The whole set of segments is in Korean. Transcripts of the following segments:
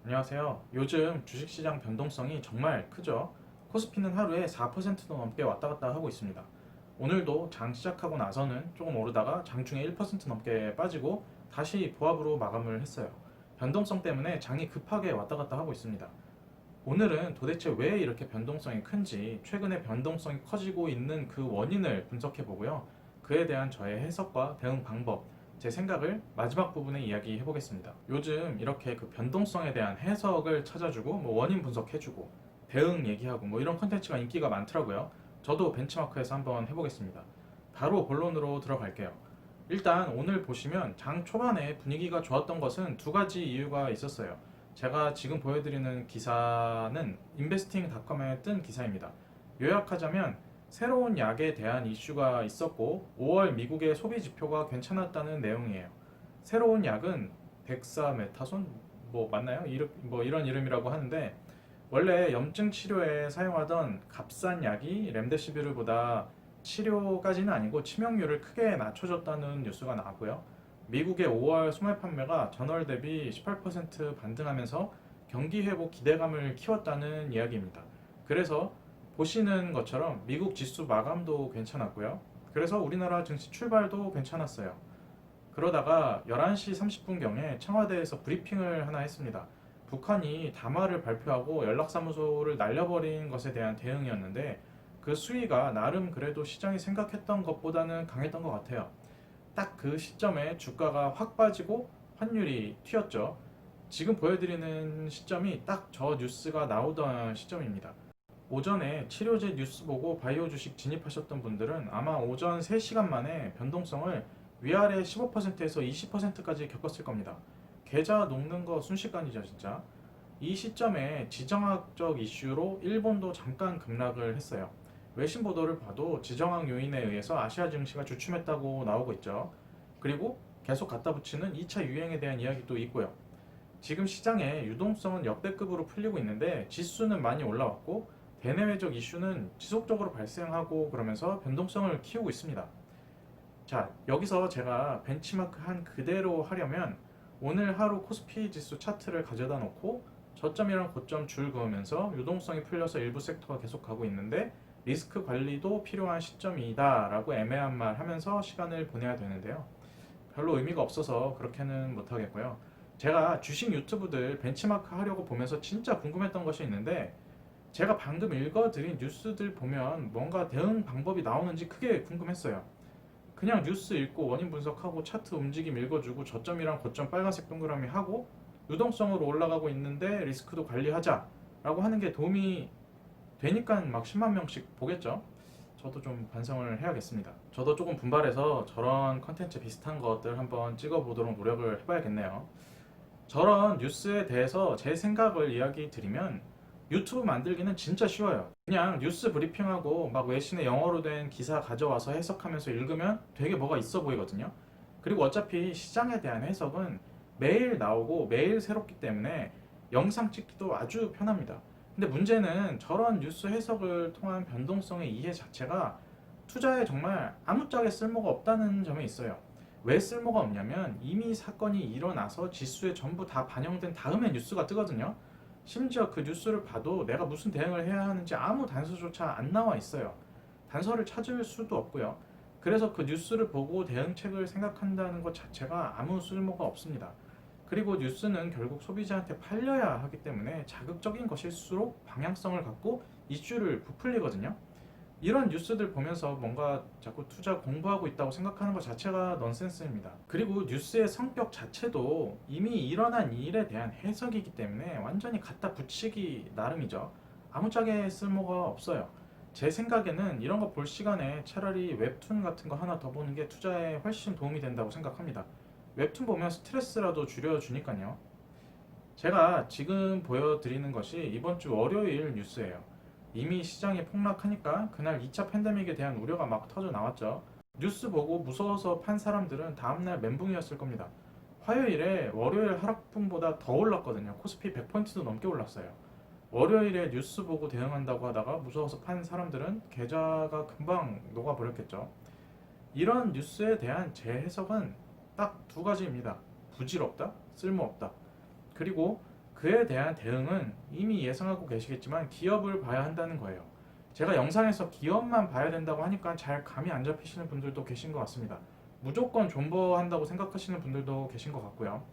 안녕하세요. 요즘 주식시장 변동성이 정말 크죠? 코스피는 하루에 4%도 넘게 왔다 갔다 하고 있습니다. 오늘도 장 시작하고 나서는 조금 오르다가 장중에 1% 넘게 빠지고 다시 보합으로 마감을 했어요. 변동성 때문에 장이 급하게 왔다 갔다 하고 있습니다. 오늘은 도대체 왜 이렇게 변동성이 큰지, 최근에 변동성이 커지고 있는 그 원인을 분석해 보고요. 그에 대한 저의 해석과 대응 방법, 제 생각을 마지막 부분에 이야기해 보겠습니다. 요즘 이렇게 그 변동성에 대한 해석을 찾아주고, 원인 분석해주고, 대응 얘기하고, 이런 컨텐츠가 인기가 많더라고요. 저도 벤치마크에서 한번 해보겠습니다. 바로 본론으로 들어갈게요. 일단 오늘 보시면 장 초반에 분위기가 좋았던 것은 두 가지 이유가 있었어요. 제가 지금 보여드리는 기사는 인베스팅닷컴에 뜬 기사입니다. 요약하자면 새로운 약에 대한 이슈가 있었고 5월 미국의 소비 지표가 괜찮았다는 내용이에요. 새로운 약은 덱사메타손 맞나요? 이런 이름이라고 하는데 원래 염증 치료에 사용하던 값싼 약이 렘데시비르보다 치료까지는 아니고 치명률을 크게 낮춰줬다는 뉴스가 나왔고요. 미국의 5월 소매 판매가 전월 대비 18% 반등하면서 경기 회복 기대감을 키웠다는 이야기입니다. 그래서 보시는 것처럼 미국 지수 마감도 괜찮았고요. 그래서 우리나라 증시 출발도 괜찮았어요. 그러다가 11시 30분경에 청와대에서 브리핑을 하나 했습니다. 북한이 담화를 발표하고 연락사무소를 날려버린 것에 대한 대응이었는데 그 수위가 나름 그래도 시장이 생각했던 것보다는 강했던 것 같아요. 딱 그 시점에 주가가 확 빠지고 환율이 튀었죠. 지금 보여드리는 시점이 딱 저 뉴스가 나오던 시점입니다. 오전에 치료제 뉴스 보고 바이오 주식 진입하셨던 분들은 아마 오전 3시간 만에 변동성을 위아래 15%에서 20%까지 겪었을 겁니다. 계좌 녹는 거 순식간이죠, 진짜. 이 시점에 지정학적 이슈로 일본도 잠깐 급락을 했어요. 외신 보도를 봐도 지정학 요인에 의해서 아시아 증시가 주춤했다고 나오고 있죠. 그리고 계속 갖다 붙이는 2차 유행에 대한 이야기도 있고요. 지금 시장의 유동성은 역대급으로 풀리고 있는데 지수는 많이 올라왔고 대내외적 이슈는 지속적으로 발생하고 그러면서 변동성을 키우고 있습니다. 자, 여기서 제가 벤치마크 한 그대로 하려면 오늘 하루 코스피 지수 차트를 가져다 놓고 저점이랑 고점 줄 그으면서 유동성이 풀려서 일부 섹터가 계속 가고 있는데 리스크 관리도 필요한 시점이다 라고 애매한 말 하면서 시간을 보내야 되는데요. 별로 의미가 없어서 그렇게는 못하겠고요. 제가 주식 유튜브들 벤치마크 하려고 보면서 진짜 궁금했던 것이 있는데 제가 방금 읽어드린 뉴스들 보면 뭔가 대응 방법이 나오는지 크게 궁금했어요. 그냥 뉴스 읽고 원인 분석하고 차트 움직임 읽어주고 저점이랑 고점 빨간색 동그라미 하고 유동성으로 올라가고 있는데 리스크도 관리하자 라고 하는 게 도움이 되니까 막 10만 명씩 보겠죠. 저도 좀 반성을 해야겠습니다. 저도 조금 분발해서 저런 컨텐츠 비슷한 것들 한번 찍어보도록 노력을 해봐야겠네요. 저런 뉴스에 대해서 제 생각을 이야기 드리면 유튜브 만들기는 진짜 쉬워요. 그냥 뉴스 브리핑하고 막 외신의 영어로 된 기사 가져와서 해석하면서 읽으면 되게 뭐가 있어 보이거든요. 그리고 어차피 시장에 대한 해석은 매일 나오고 매일 새롭기 때문에 영상 찍기도 아주 편합니다. 근데 문제는 저런 뉴스 해석을 통한 변동성의 이해 자체가 투자에 정말 아무짝에 쓸모가 없다는 점에 있어요. 왜 쓸모가 없냐면 이미 사건이 일어나서 지수에 전부 다 반영된 다음에 뉴스가 뜨거든요. 심지어 그 뉴스를 봐도 내가 무슨 대응을 해야 하는지 아무 단서조차 안 나와 있어요. 단서를 찾을 수도 없고요. 그래서 그 뉴스를 보고 대응책을 생각한다는 것 자체가 아무 쓸모가 없습니다. 그리고 뉴스는 결국 소비자한테 팔려야 하기 때문에 자극적인 것일수록 방향성을 갖고 이슈를 부풀리거든요. 이런 뉴스들 보면서 뭔가 자꾸 투자 공부하고 있다고 생각하는 것 자체가 넌센스입니다. 그리고 뉴스의 성격 자체도 이미 일어난 일에 대한 해석이기 때문에 완전히 갖다 붙이기 나름이죠. 아무짝에 쓸모가 없어요. 제 생각에는 이런 거 볼 시간에 차라리 웹툰 같은 거 하나 더 보는 게 투자에 훨씬 도움이 된다고 생각합니다. 웹툰 보면 스트레스라도 줄여주니까요. 제가 지금 보여드리는 것이 이번 주 월요일 뉴스예요. 이미 시장이 폭락하니까 그날 2차 팬데믹에 대한 우려가 막 터져 나왔죠. 뉴스 보고 무서워서 판 사람들은 다음날 멘붕이었을 겁니다. 화요일에 월요일 하락분보다 더 올랐거든요. 코스피 100포인트도 넘게 올랐어요. 월요일에 뉴스 보고 대응한다고 하다가 무서워서 판 사람들은 계좌가 금방 녹아버렸겠죠. 이런 뉴스에 대한 제 해석은 딱 두 가지입니다. 부질없다, 쓸모없다. 그리고 그에 대한 대응은 이미 예상하고 계시겠지만 기업을 봐야 한다는 거예요. 제가 영상에서 기업만 봐야 된다고 하니까 잘 감이 안 잡히시는 분들도 계신 것 같습니다. 무조건 존버한다고 생각하시는 분들도 계신 것 같고요.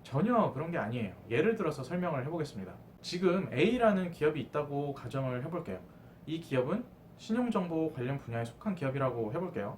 전혀 그런 게 아니에요. 예를 들어서 설명을 해보겠습니다. 지금 A라는 기업이 있다고 가정을 해볼게요. 이 기업은 신용정보 관련 분야에 속한 기업이라고 해볼게요.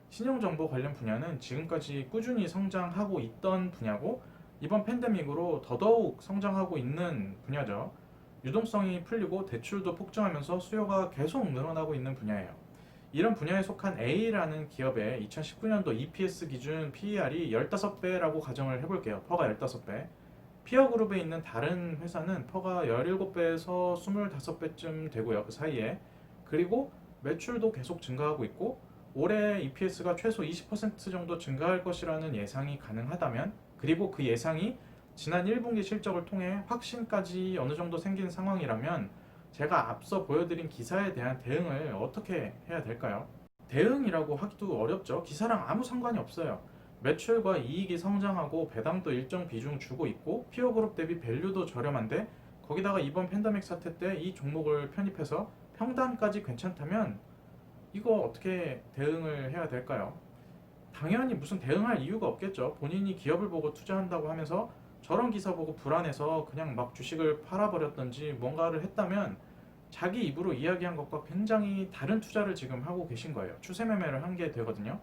신용정보 관련 분야는 지금까지 꾸준히 성장하고 있던 분야고 이번 팬데믹으로 더더욱 성장하고 있는 분야죠. 유동성이 풀리고 대출도 폭증하면서 수요가 계속 늘어나고 있는 분야예요. 이런 분야에 속한 A라는 기업의 2019년도 EPS 기준 PER이 15배라고 가정을 해볼게요. 퍼가 15배. 피어그룹에 있는 다른 회사는 퍼가 17배에서 25배쯤 되고요. 그 사이에. 그리고 매출도 계속 증가하고 있고 올해 EPS가 최소 20% 정도 증가할 것이라는 예상이 가능하다면, 그리고 그 예상이 지난 1분기 실적을 통해 확신까지 어느 정도 생긴 상황이라면 제가 앞서 보여드린 기사에 대한 대응을 어떻게 해야 될까요? 대응이라고 하기도 어렵죠. 기사랑 아무 상관이 없어요. 매출과 이익이 성장하고 배당도 일정 비중 주고 있고 피어그룹 대비 밸류도 저렴한데 거기다가 이번 팬데믹 사태 때 이 종목을 편입해서 평단까지 괜찮다면 이거 어떻게 대응을 해야 될까요? 당연히 무슨 대응할 이유가 없겠죠. 본인이 기업을 보고 투자한다고 하면서 저런 기사 보고 불안해서 그냥 막 주식을 팔아버렸던지 뭔가를 했다면 자기 입으로 이야기한 것과 굉장히 다른 투자를 지금 하고 계신 거예요. 추세 매매를 한 게 되거든요.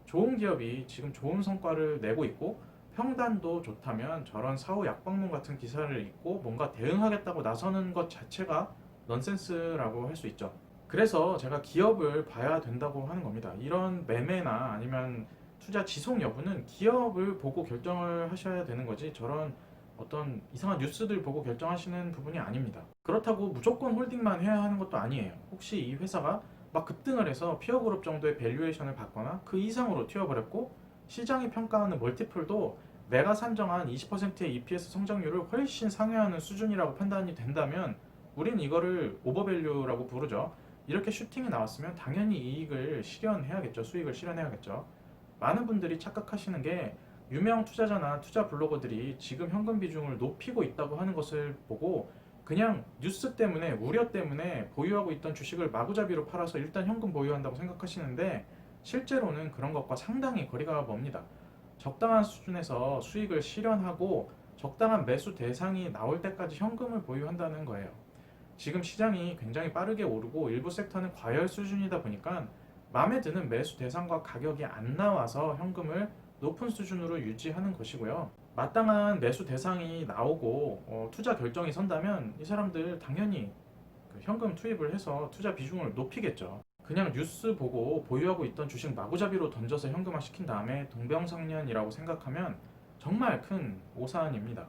좋은 기업이 지금 좋은 성과를 내고 있고 평단도 좋다면 저런 사후 약방문 같은 기사를 읽고 뭔가 대응하겠다고 나서는 것 자체가 넌센스라고 할 수 있죠. 그래서 제가 기업을 봐야 된다고 하는 겁니다. 이런 매매나 아니면 투자 지속 여부는 기업을 보고 결정을 하셔야 되는 거지 저런 어떤 이상한 뉴스들 보고 결정하시는 부분이 아닙니다. 그렇다고 무조건 홀딩만 해야 하는 것도 아니에요. 혹시 이 회사가 막 급등을 해서 피어그룹 정도의 밸류에이션을 받거나 그 이상으로 튀어버렸고 시장이 평가하는 멀티플도 내가 산정한 20%의 EPS 성장률을 훨씬 상회하는 수준이라고 판단이 된다면 우린 이거를 오버밸류라고 부르죠. 이렇게 슈팅이 나왔으면 당연히 이익을 실현해야겠죠. 수익을 실현해야겠죠. 많은 분들이 착각하시는 게 유명 투자자나 투자 블로거들이 지금 현금 비중을 높이고 있다고 하는 것을 보고 그냥 뉴스 때문에 우려 때문에 보유하고 있던 주식을 마구잡이로 팔아서 일단 현금 보유한다고 생각하시는데 실제로는 그런 것과 상당히 거리가 멉니다. 적당한 수준에서 수익을 실현하고 적당한 매수 대상이 나올 때까지 현금을 보유한다는 거예요. 지금 시장이 굉장히 빠르게 오르고 일부 섹터는 과열 수준이다 보니까 마음에 드는 매수 대상과 가격이 안 나와서 현금을 높은 수준으로 유지하는 것이고요. 마땅한 매수 대상이 나오고 투자 결정이 선다면 이 사람들 당연히 그 현금 투입을 해서 투자 비중을 높이겠죠. 그냥 뉴스 보고 보유하고 있던 주식 마구잡이로 던져서 현금화 시킨 다음에 동병상련이라고 생각하면 정말 큰 오산입니다.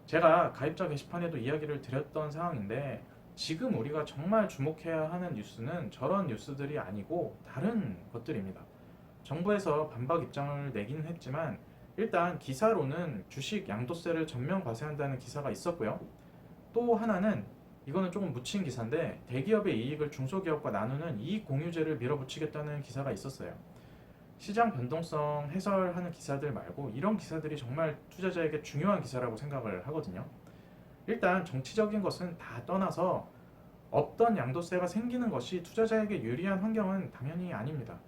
제가 가입자 게시판에도 이야기를 드렸던 상황인데 지금 우리가 정말 주목해야 하는 뉴스는 저런 뉴스들이 아니고 다른 것들입니다. 정부에서 반박 입장을 내기는 했지만 일단 기사로는 주식 양도세를 전면 과세한다는 기사가 있었고요. 또 하나는 이거는 조금 묻힌 기사인데 대기업의 이익을 중소기업과 나누는 이익 공유제를 밀어붙이겠다는 기사가 있었어요. 시장 변동성 해설하는 기사들 말고 이런 기사들이 정말 투자자에게 중요한 기사라고 생각을 하거든요. 일단 정치적인 것은 다 떠나서 없던 양도세가 생기는 것이 투자자에게 유리한 환경은 당연히 아닙니다.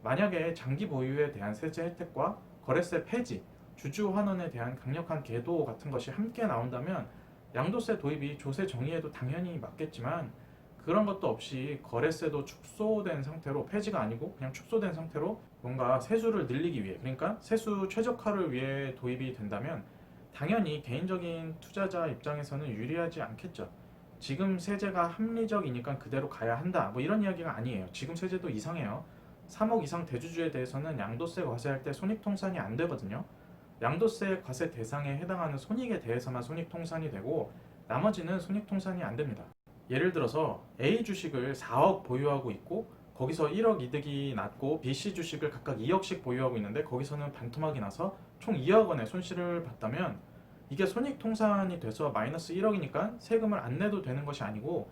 만약에 장기 보유에 대한 세제 혜택과 거래세 폐지, 주주 환원에 대한 강력한 계도 같은 것이 함께 나온다면 양도세 도입이 조세 정의에도 당연히 맞겠지만 그런 것도 없이 거래세도 축소된 상태로, 폐지가 아니고 그냥 축소된 상태로 뭔가 세수를 늘리기 위해, 그러니까 세수 최적화를 위해 도입이 된다면 당연히 개인적인 투자자 입장에서는 유리하지 않겠죠. 지금 세제가 합리적이니까 그대로 가야 한다 뭐 이런 이야기가 아니에요. 지금 세제도 이상해요. 3억 이상 대주주에 대해서는 양도세 과세할 때 손익통산이 안 되거든요. 양도세 과세 대상에 해당하는 손익에 대해서만 손익통산이 되고 나머지는 손익통산이 안 됩니다. 예를 들어서 A 주식을 4억 보유하고 있고 거기서 1억 이득이 났고 BC 주식을 각각 2억씩 보유하고 있는데 거기서는 반토막이 나서 총 2억 원의 손실을 봤다면 이게 손익통산이 돼서 마이너스 1억이니까 세금을 안 내도 되는 것이 아니고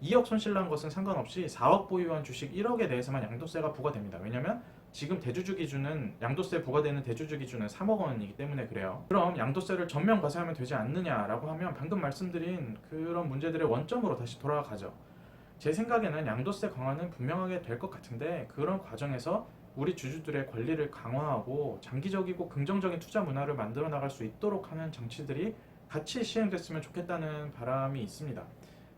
2억 손실 난 것은 상관없이 4억 보유한 주식 1억에 대해서만 양도세가 부과됩니다. 왜냐하면 지금 대주주 기준은 양도세 부과되는 대주주 기준은 3억 원이기 때문에 그래요. 그럼 양도세를 전면 과세하면 되지 않느냐라고 하면 방금 말씀드린 그런 문제들의 원점으로 다시 돌아가죠. 제 생각에는 양도세 강화는 분명하게 될 것 같은데 그런 과정에서 우리 주주들의 권리를 강화하고 장기적이고 긍정적인 투자 문화를 만들어 나갈 수 있도록 하는 장치들이 같이 시행됐으면 좋겠다는 바람이 있습니다.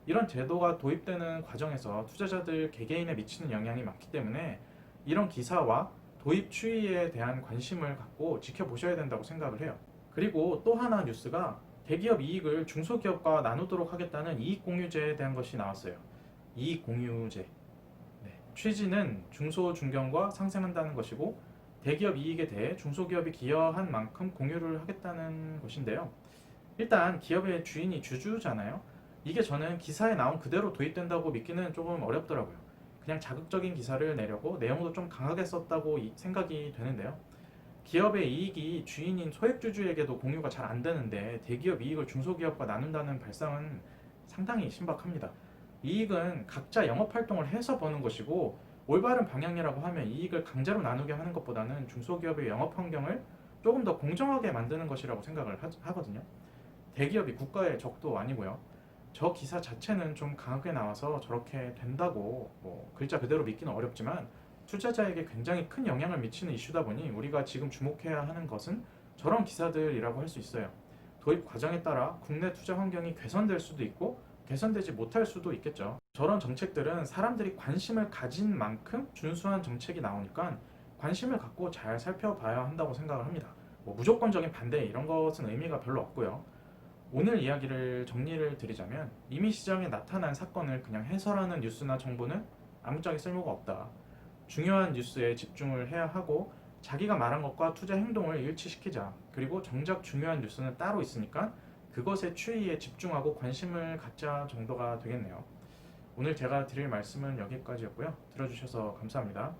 이런 제도가 도입되는 과정에서 투자자들 개개인에 미치는 영향이 많기 때문에 이런 기사와 도입 추이에 대한 관심을 갖고 지켜보셔야 된다고 생각을 해요. 그리고 또 하나 뉴스가 대기업 이익을 중소기업과 나누도록 하겠다는 이익공유제에 대한 것이 나왔어요. 이익공유제. 네. 취지는 중소중견과 상생한다는 것이고 대기업 이익에 대해 중소기업이 기여한 만큼 공유를 하겠다는 것인데요. 일단 기업의 주인이 주주잖아요. 이게 저는 기사에 나온 그대로 도입된다고 믿기는 조금 어렵더라고요. 그냥 자극적인 기사를 내려고 내용도 좀 강하게 썼다고 생각이 되는데요. 기업의 이익이 주인인 소액주주에게도 공유가 잘 안 되는데 대기업 이익을 중소기업과 나눈다는 발상은 상당히 신박합니다. 이익은 각자 영업활동을 해서 버는 것이고 올바른 방향이라고 하면 이익을 강제로 나누게 하는 것보다는 중소기업의 영업 환경을 조금 더 공정하게 만드는 것이라고 생각을 하거든요. 대기업이 국가의 적도 아니고요. 저 기사 자체는 좀 강하게 나와서 저렇게 된다고 뭐 글자 그대로 믿기는 어렵지만 투자자에게 굉장히 큰 영향을 미치는 이슈다 보니 우리가 지금 주목해야 하는 것은 저런 기사들이라고 할 수 있어요. 도입 과정에 따라 국내 투자 환경이 개선될 수도 있고 개선되지 못할 수도 있겠죠. 저런 정책들은 사람들이 관심을 가진 만큼 준수한 정책이 나오니까 관심을 갖고 잘 살펴봐야 한다고 생각을 합니다. 뭐 무조건적인 반대 이런 것은 의미가 별로 없고요. 오늘 이야기를 정리를 드리자면 이미 시장에 나타난 사건을 그냥 해설하는 뉴스나 정보는 아무짝에 쓸모가 없다. 중요한 뉴스에 집중을 해야 하고 자기가 말한 것과 투자 행동을 일치시키자. 그리고 정작 중요한 뉴스는 따로 있으니까 그것의 추이에 집중하고 관심을 갖자 정도가 되겠네요. 오늘 제가 드릴 말씀은 여기까지였고요. 들어주셔서 감사합니다.